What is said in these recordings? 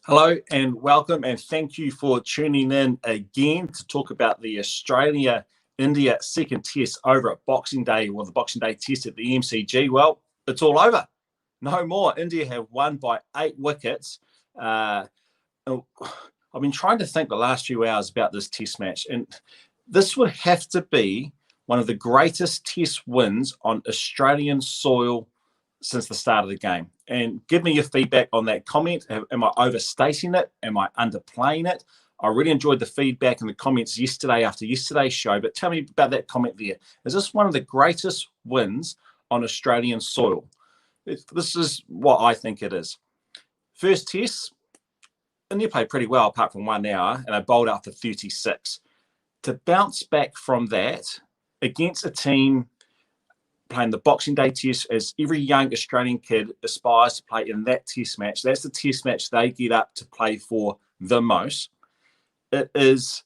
Hello and welcome, and thank you for tuning in again to talk about the Australia-India second test over at Boxing Day, the Boxing Day test at the MCG. Well, it's all over. No more. India have won by 8 wickets. I've been trying to think the last few hours about this test match, and this would have to be one of the greatest test wins on Australian soil since the start of the game. And give me your feedback on that comment. Am I overstating it? Am I underplaying it? I really enjoyed the feedback and the comments yesterday after yesterday's show, but tell me about that comment there. Is this one of the greatest wins on Australian soil? This is what I think it is. First test, India played pretty well apart from 1 hour, and they bowled out for 36. To bounce back from that against a team playing the Boxing Day test, as every young Australian kid aspires to play in that test match. That's the test match they get up to play for the most. It is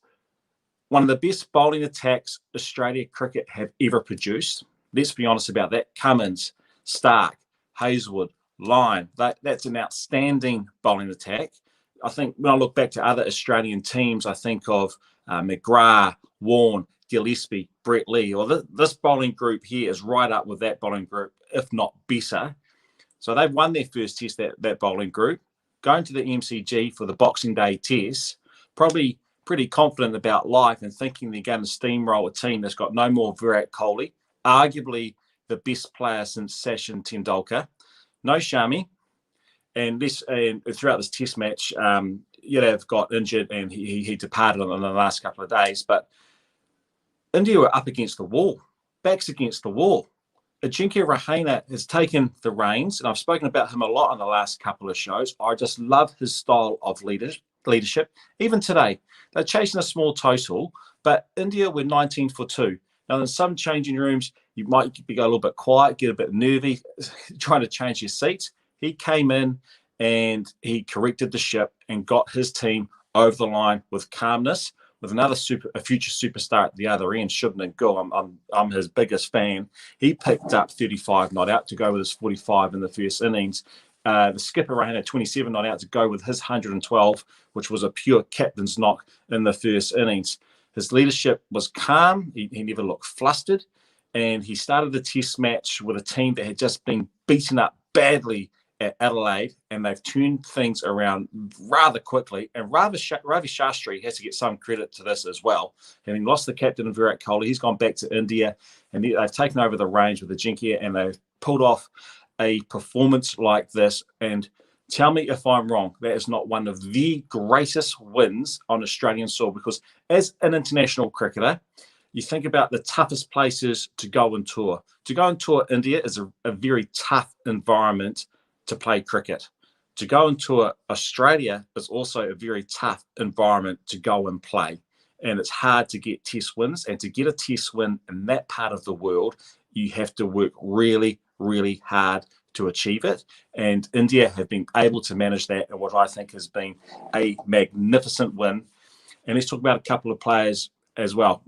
one of the best bowling attacks Australia cricket have ever produced. Let's be honest about that. Cummins, Stark, Hazlewood, Lyon, that's an outstanding bowling attack. I think when I look back to other Australian teams, I think of McGrath, Warne, Gillespie, Brett Lee, or this bowling group here is right up with that bowling group, if not better. So they've won their first test, that bowling group. Going to the MCG for the Boxing Day test, probably pretty confident about life and thinking they're going to steamroll a team that's got no more Virat Kohli, arguably the best player since Sachin Tendulkar. No Shami. And throughout this test match, Yadav got injured and he departed in the last couple of days. But India were up against the wall, backs against the wall. Ajinkya Rahane has taken the reins, and I've spoken about him a lot on the last couple of shows. I just love his style of leadership. Even today, they're chasing a small total, but India were 19 for 2. Now, in some changing rooms, you might go a little bit quiet, get a bit nervy, trying to change your seats. He came in and he corrected the ship and got his team over the line with calmness, with a future superstar at the other end, Shubman Gill. I'm his biggest fan. He picked up 35 not out to go with his 45 in the first innings. The skipper ran at 27 not out to go with his 112, which was a pure captain's knock in the first innings. His leadership was calm. He never looked flustered. And he started the test match with a team that had just been beaten up badly at Adelaide, and they've turned things around rather quickly. And Ravi Shastri has to get some credit to this as well. Having lost the captain, Virat Kohli, he's gone back to India, and they've taken over the reins with Ajinkya, and they've pulled off a performance like this. And tell me if I'm wrong, that is not one of the greatest wins on Australian soil, because as an international cricketer, you think about the toughest places to go and tour. To go and tour India is a very tough environment to play cricket. To go and tour Australia is also a very tough environment to go and play. And it's hard to get test wins. And to get a test win in that part of the world, you have to work really, really hard to achieve it. And India have been able to manage that in what I think has been a magnificent win. And let's talk about a couple of players as well.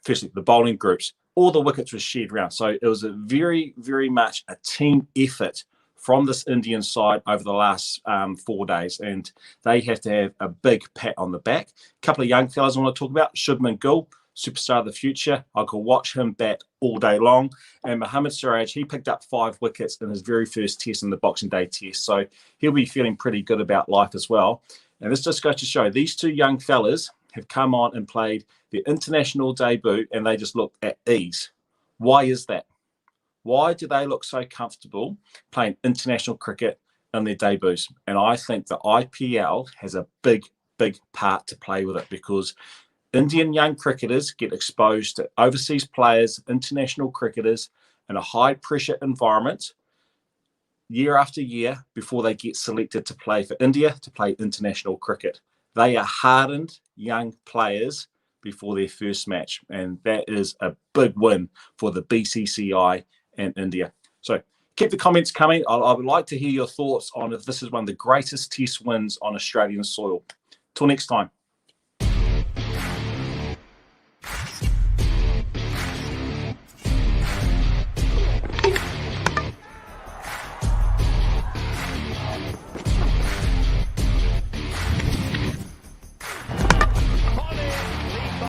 Firstly, the bowling groups. All the wickets were shared around. So it was a very, very much a team effort from this Indian side over the last 4 days, and they have to have a big pat on the back. A couple of young fellas I want to talk about. Shubman Gill, superstar of the future. I could watch him bat all day long. And Mohammad Siraj, he picked up 5 wickets in his very first test in the Boxing Day test, so he'll be feeling pretty good about life as well. And this just goes to show these 2 young fellas have come on and played their international debut, and they just look at ease. Why is that? Why do they look so comfortable playing international cricket in their debuts? And I think the IPL has a big, big part to play with it, because Indian young cricketers get exposed to overseas players, international cricketers in a high-pressure environment year after year before they get selected to play for India, to play international cricket. They are hardened young players before their first match, and that is a big win for the BCCI and India. So keep the comments coming. I would like to hear your thoughts on if this is one of the greatest test wins on Australian soil. Till next time.